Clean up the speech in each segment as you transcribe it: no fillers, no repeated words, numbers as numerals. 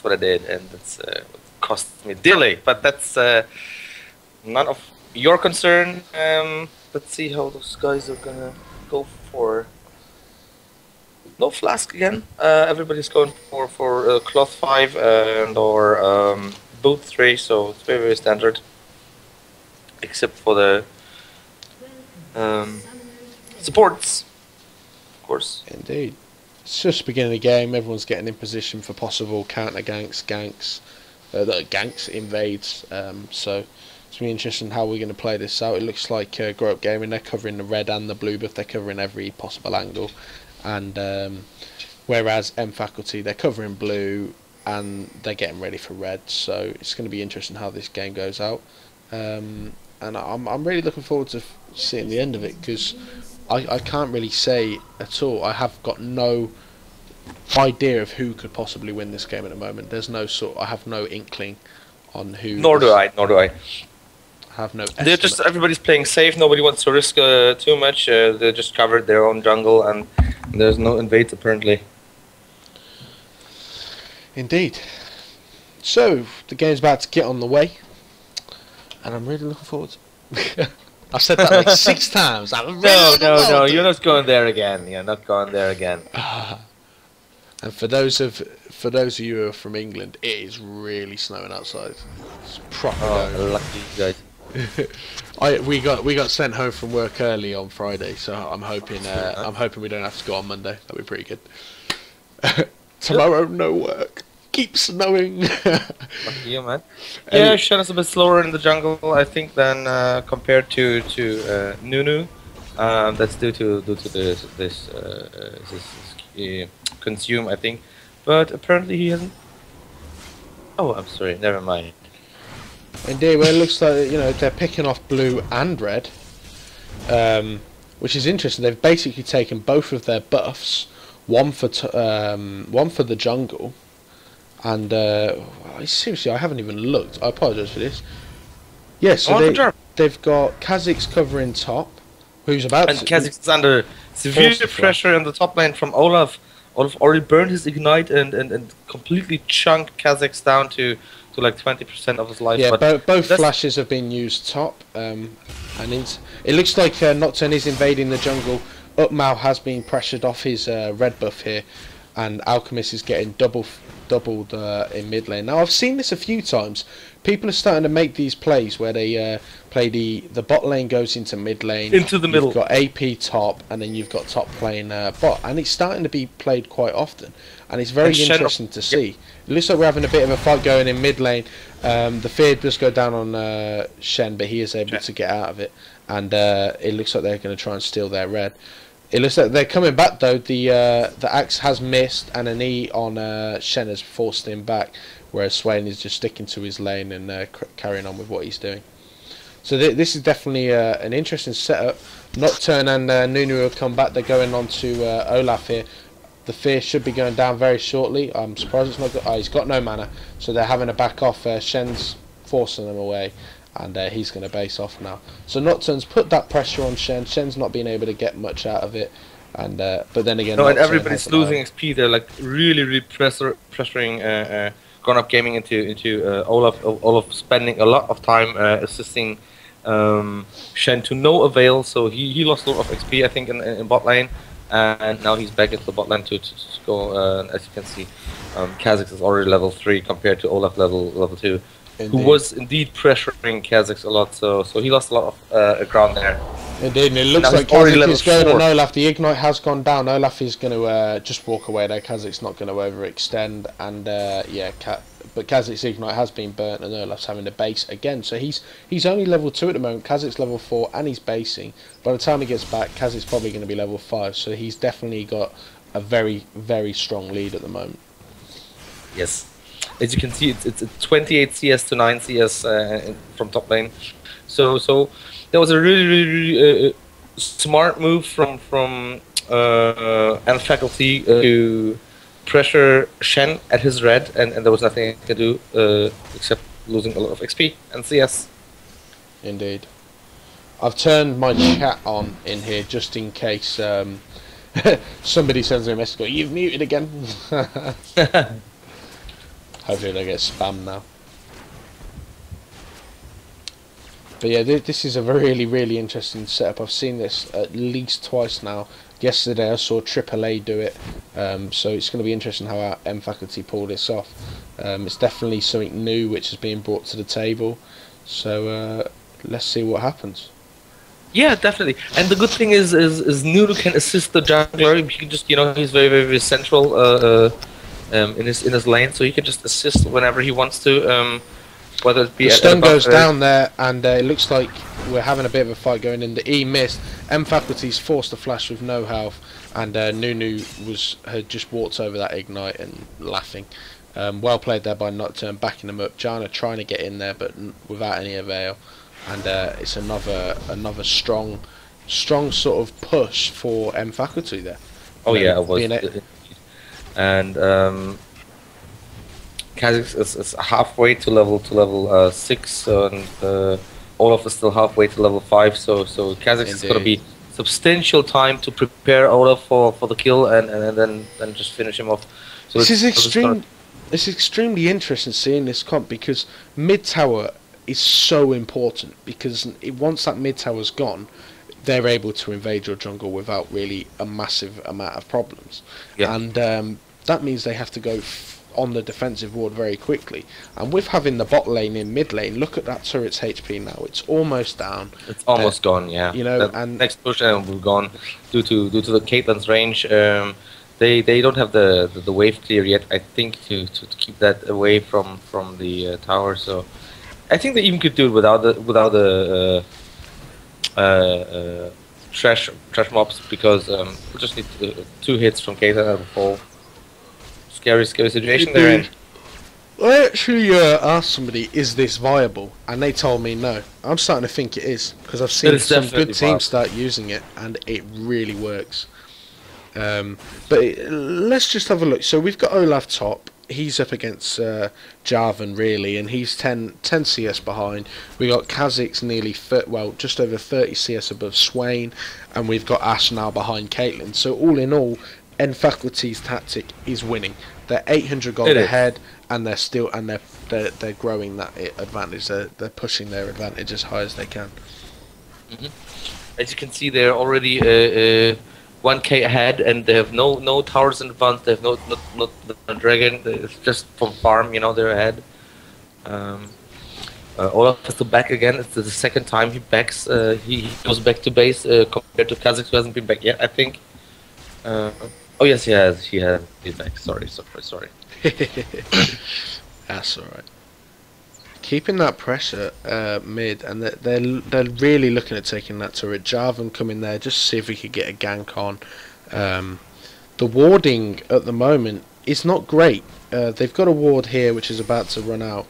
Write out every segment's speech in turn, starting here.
what I did, and that's what cost me delay. But that's none of your concern. Let's see how those guys are gonna go for. No flask again. Everybody's going for cloth 5 and or boot 3, so it's very very standard, except for the supports, of course. Indeed. It's just the beginning of the game. Everyone's getting in position for possible counter ganks, invades. So it's going to be interesting how we're going to play this out. It looks like Grow Up Gaming, they're covering the red and the blue buff. They're covering every possible angle. And whereas M Faculty, they're covering blue and they're getting ready for red. So it's going to be interesting how this game goes out. And I'm really looking forward to seeing the end of it, because I can't really say at all. I have got no idea of who could possibly win this game at the moment. There's no I have no inkling on who. Nor do I. I have no. They're just, everybody's playing safe. Nobody wants to risk too much. They just covered their own jungle, and there's no invades apparently. Indeed. So the game's about to get on the way, and I'm really looking forward to. I've said that like 6 times. No, you're not going there again. You're not going there again. And for those of you who are from England, it is really snowing outside. It's proper. Oh, lucky you guys. we got sent home from work early on Friday, so I'm hoping we don't have to go on Monday. That'd be pretty good. Tomorrow, no work. Keep snowing. Lucky you, man. Yeah, Shen is a bit slower in the jungle, I think, than compared to Nunu. That's due to this consume, I think. But apparently he hasn't. Oh, I'm sorry. Never mind. Indeed, well, it looks like they're picking off blue and red, which is interesting. They've basically taken both of their buffs, one for the jungle. And seriously, I haven't even looked. I apologise for this. Yes, so they've got Kha'Zix covering top, who's about and Kha'Zix is under severe pressure in the top lane from Olaf. Olaf already burned his ignite and completely chunked Kha'Zix down to like 20% of his life. Yeah, but both flashes have been used top, and it looks like Nocturne is invading the jungle. Upmao has been pressured off his red buff here, and Alchemist is getting doubled in mid lane. Now I've seen this a few times. People are starting to make these plays where they play the bot lane goes into mid lane, into the middle. You've got AP top, and then you've got top playing bot, and it's starting to be played quite often, and it's very interesting to see. It looks like we're having a bit of a fight going in mid lane. The fear does go down on Shen, but he is able to get out of it, and it looks like they're going to try and steal their red. It looks like they're coming back though. The axe has missed, and an E on Shen has forced him back, whereas Swain is just sticking to his lane and carrying on with what he's doing. So this is definitely an interesting setup. Nocturne and Nunu will come back. They're going on to Olaf here. The fear should be going down very shortly. I'm surprised it's not. He's got no mana, so they're having to back off. Shen's forcing them away, and he's going to base off now. So Nocturne's put that pressure on Shen. Shen's not being able to get much out of it, and but then again, and everybody's losing XP. They're like really pressuring Grown Up Gaming into Olaf. Olaf spending a lot of time assisting Shen to no avail. So he lost a lot of XP, I think, in bot lane, and now he's back into the bot lane to go. As you can see, Kha'Zix is already level 3 compared to Olaf level 2. Indeed. Who was indeed pressuring Kha'Zix a lot, so he lost a lot of ground there. Indeed, and it looks like Kha'Zix is going on Olaf. The ignite has gone down. Olaf is going to just walk away there. Kha'Zix not going to overextend, and but Kha'Zix's ignite has been burnt, and Olaf's having to base again. So he's only level 2 at the moment. Kha'Zix level 4, and he's basing. By the time he gets back, Kha'Zix's probably going to be level 5. So he's definitely got a very, very strong lead at the moment. Yes. As you can see, it's 28 CS to 9 CS from top lane. So that was a really smart move from N Faculty to pressure Shen at his red, and there was nothing he could do except losing a lot of XP and CS. Indeed. I've turned my chat on in here just in case somebody sends me a message going, "You've muted again." Hopefully they get spammed now. But yeah, this is a really interesting setup. I've seen this at least twice now. Yesterday I saw AAA do it, so it's going to be interesting how our M faculty pull this off. It's definitely something new which is being brought to the table, so let's see what happens. Yeah, definitely. And the good thing is Nunu can assist the jungler. He can just, you know, he's very central in his lane, so he can just assist whenever he wants to. Whether it be the stun goes down there, and it looks like we're having a bit of a fight going in. The E missed. M faculty's forced a flash with no health, and Nunu had just walked over that ignite and laughing. Well played there by Nocturne, backing him up. Janna trying to get in there, but without any avail. And it's another strong sort of push for M faculty there. Oh yeah, it was. And Kha'Zix is halfway to level 6, and Olaf is still halfway to level 5. So Kha'Zix is going to be substantial time to prepare Olaf for the kill, and then just finish him off. So this is extreme. It's extremely interesting seeing this comp, because mid tower is so important, because once that mid tower's gone, they're able to invade your jungle without really a massive amount of problems. Yeah. And that means they have to go on the defensive ward very quickly. And with having the bot lane in mid lane, look at that turret's HP now. It's almost down. It's almost gone, yeah. You know, the and next push will be gone due to the Caitlyn's range. They don't have the wave clear yet, I think, to keep that away from the tower. So I think they even could do it without the trash mobs, because we just need 2 hits from Caitlyn out of 4. Scary situation they're in. I actually asked somebody, is this viable? And they told me no. I'm starting to think it is, because I've seen some good teams start using it, and it really works. Let's just have a look. So we've got Olaf top. He's up against Jarvan, really, and he's 10 CS behind. We got Kha'Zix nearly just over 30 CS above Swain, and we've got Ashe now behind Caitlyn. So all in all, N faculty's tactic is winning. They're 800 gold ahead, and they're growing that advantage. They're pushing their advantage as high as they can. As you can see, they're already 1k ahead, and they have no towers in advance. They have no dragon. It's just from farm, you know, they're ahead. Olaf has to back again. It's the second time he backs. He goes back to base compared to Kha'Zix, who hasn't been back yet, I think. Oh yes, he has. He's back. Sorry. That's all right. Keeping that pressure mid, and they're really looking at taking that turret. Jarvan coming there just to see if we could get a gank on. The warding at the moment is not great. They've got a ward here which is about to run out,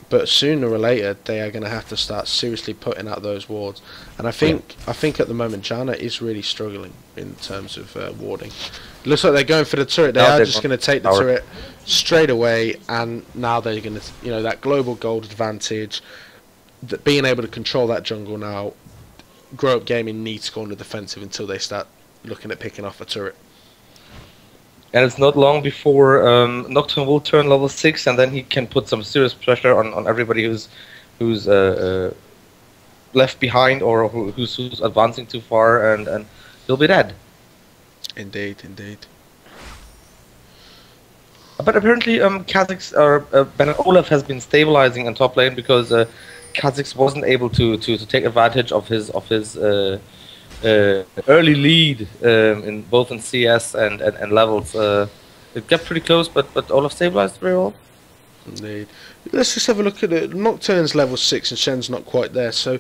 but sooner or later they are going to have to start seriously putting out those wards. And I think at the moment Janna is really struggling in terms of warding. Looks like they're going for the turret. They are just going to take the turret straight away, and now they're going to, you know, that global gold advantage, that being able to control that jungle now. Grow Up Gaming needs to go on the defensive until they start looking at picking off a turret. And it's not long before Nocturne will turn level 6, and then he can put some serious pressure on everybody who's left behind, or who's advancing too far, and he'll be dead. Indeed. But apparently, Kha'Zix or Olaf has been stabilizing on top lane, because Kha'Zix wasn't able to take advantage of his early lead in both in CS and levels. It got pretty close, but Olaf stabilized very well. Indeed. Let's just have a look at it. Nocturne's level 6 and Shen's not quite there. So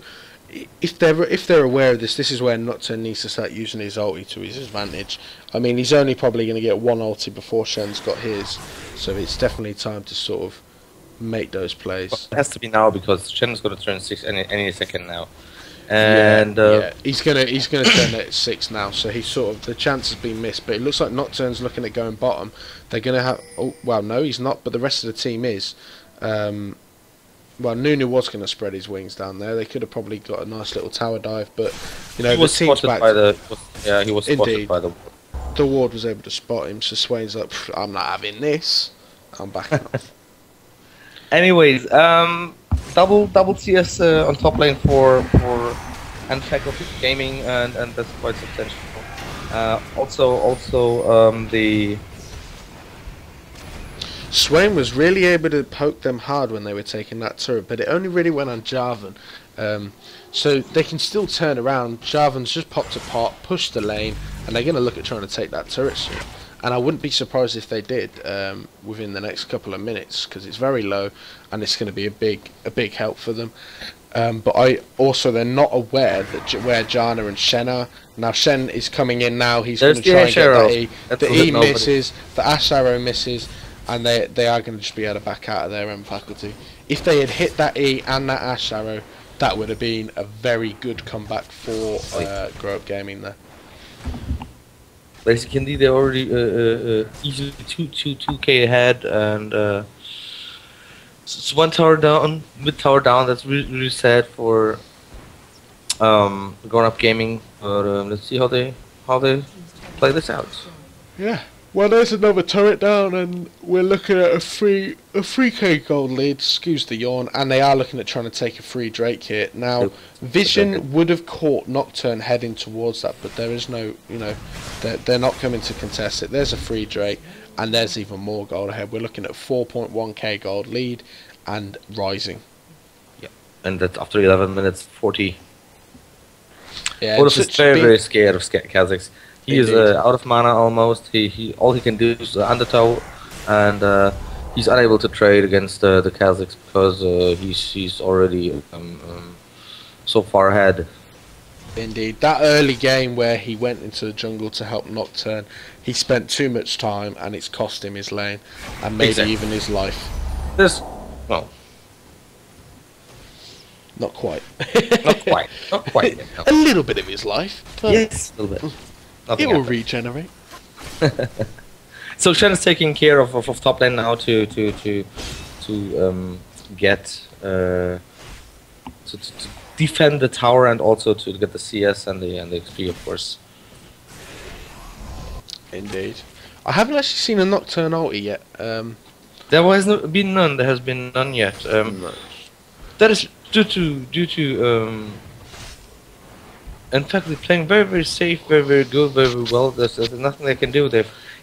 if they're aware of this, this is where Nocturne needs to start using his ulti to his advantage. I mean, he's only probably going to get one ulti before Shen's got his, so it's definitely time to sort of make those plays. Well, it has to be now, because Shen's going to turn 6 any second now. And yeah, he's gonna turn at 6 now, so he's sort of, the chance has been missed. But it looks like Nocturne's looking at going bottom. They're gonna have, oh well, no, he's not, but the rest of the team is. Well, Nunu was going to spread his wings down there. They could have probably got a nice little tower dive, but you know, he was spotted by the. Yeah, he was spotted by the. The ward was able to spot him, so Swain's like, I'm not having this. I'm backing off. Anyways, double CS on top lane for Handshake Gaming, and that's quite substantial. Also, the Swain was really able to poke them hard when they were taking that turret, but it only really went on Jarvan. So they can still turn around. Jarvan's just popped a pot, pushed the lane, and they're going to look at trying to take that turret soon. And I wouldn't be surprised if they did within the next couple of minutes, because it's very low, and it's going to be a big help for them. But they're not aware that where Janna and Shen are. Now Shen is coming in now. He's going to try and get that E. The E misses, the Ash Arrow misses, and they are going to just be able to back out of their own faculty. If they had hit that E and that Ash Arrow, that would have been a very good comeback for Grow Up Gaming there. But as you can see, they're already easily 2k ahead, and it's one tower down, mid tower down. That's really sad for Grown Up Gaming. But let's see how they play this out. Yeah. Well, there's another turret down, and we're looking at a 3k gold lead. Excuse the yawn, and they are looking at trying to take a free Drake here. Now, Vision would have caught Nocturne heading towards that, but there is no, they're not coming to contest it. There's a free Drake, and there's even more gold ahead. We're looking at 4.1k gold lead and rising. Yeah, and that's after 11 minutes 40. Yeah, Olaf is very scared of Kazakhs. He is out of mana almost. He all he can do is undertow, and he's unable to trade against the Kazakhs because he's already so far ahead. Indeed, that early game where he went into the jungle to help Nocturne, he spent too much time, and it's cost him his lane and maybe even his life. Not quite. Not quite. No. A little bit of his life. But yes, a little bit. It will regenerate. So Shen is taking care of top lane now to get to defend the tower, and also to get the CS and the XP, of course. Indeed. I haven't actually seen a Nocturne ulti yet. There has been none. There has been none yet. No. That is due to in fact, they're playing very safe, very good, very well. There's nothing they can do.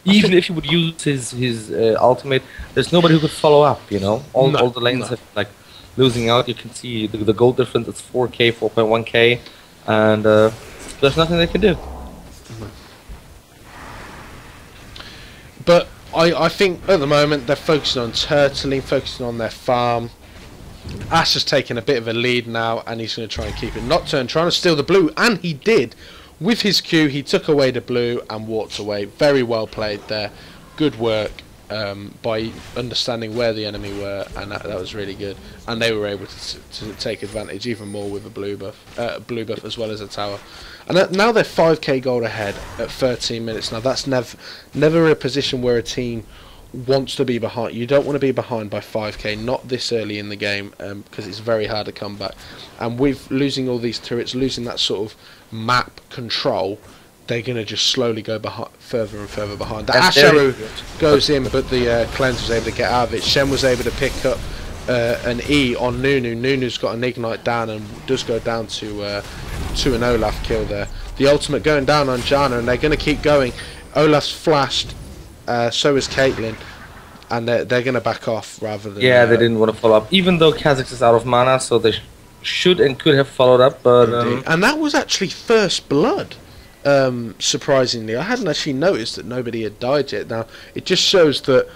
Even if he would use his ultimate, there's nobody who could follow up. All the lanes have losing out. You can see the gold difference. It's 4k, 4.1k, and there's nothing they can do. But I think at the moment they're focusing on turtling, focusing on their farm. Ash has taken a bit of a lead now, and he's going to try and keep it. Nocturne trying to steal the blue, and he did. With his Q, he took away the blue and walked away. Very well played there. Good work by understanding where the enemy were, and that was really good. And they were able to take advantage even more with a blue buff as well as a tower. And now they're 5k gold ahead at 13 minutes. Now that's never a position where a team wants to be behind. You don't want to be behind by 5k, not this early in the game, because it's very hard to come back. And with losing all these turrets, losing that sort of map control, they're going to just slowly go further and further behind. The Ash Arrow goes in, but the Cleanse was able to get out of it. Shen was able to pick up an E on Nunu. Nunu's got an Ignite down and does go down to an Olaf kill there. The ultimate going down on Janna, and they're going to keep going. Olaf's flashed. So is Caitlyn, and they're going to back off rather than... Yeah, they didn't want to follow up, even though Kazakhs is out of mana, so they should and could have followed up, but... and that was actually first blood, surprisingly. I hadn't actually noticed that nobody had died yet. Now, it just shows that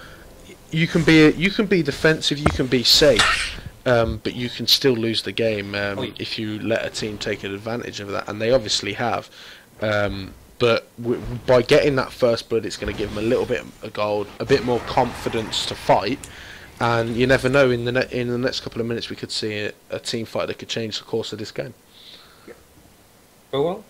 you can be defensive, you can be safe, but you can still lose the game if you let a team take advantage of that, and they obviously have. But by getting that first blood, it's going to give them a little bit of gold, a bit more confidence to fight, and you never know. In the next couple of minutes, we could see a team fight that could change the course of this game. Oh well.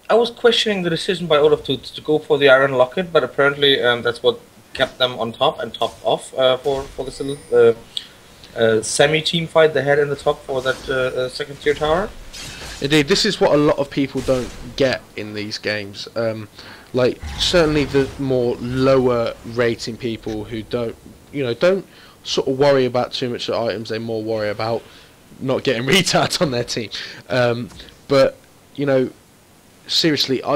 I was questioning the decision by Olaf to go for the Iron Locket, but apparently that's what kept them on top and topped off for this little semi-team fight they had in the top for that second tier tower. Indeed, this is what a lot of people don't get in these games. Like, certainly the more lower rating people who don't sort of worry about too much of items, they more worry about not getting retards on their team. But, seriously, I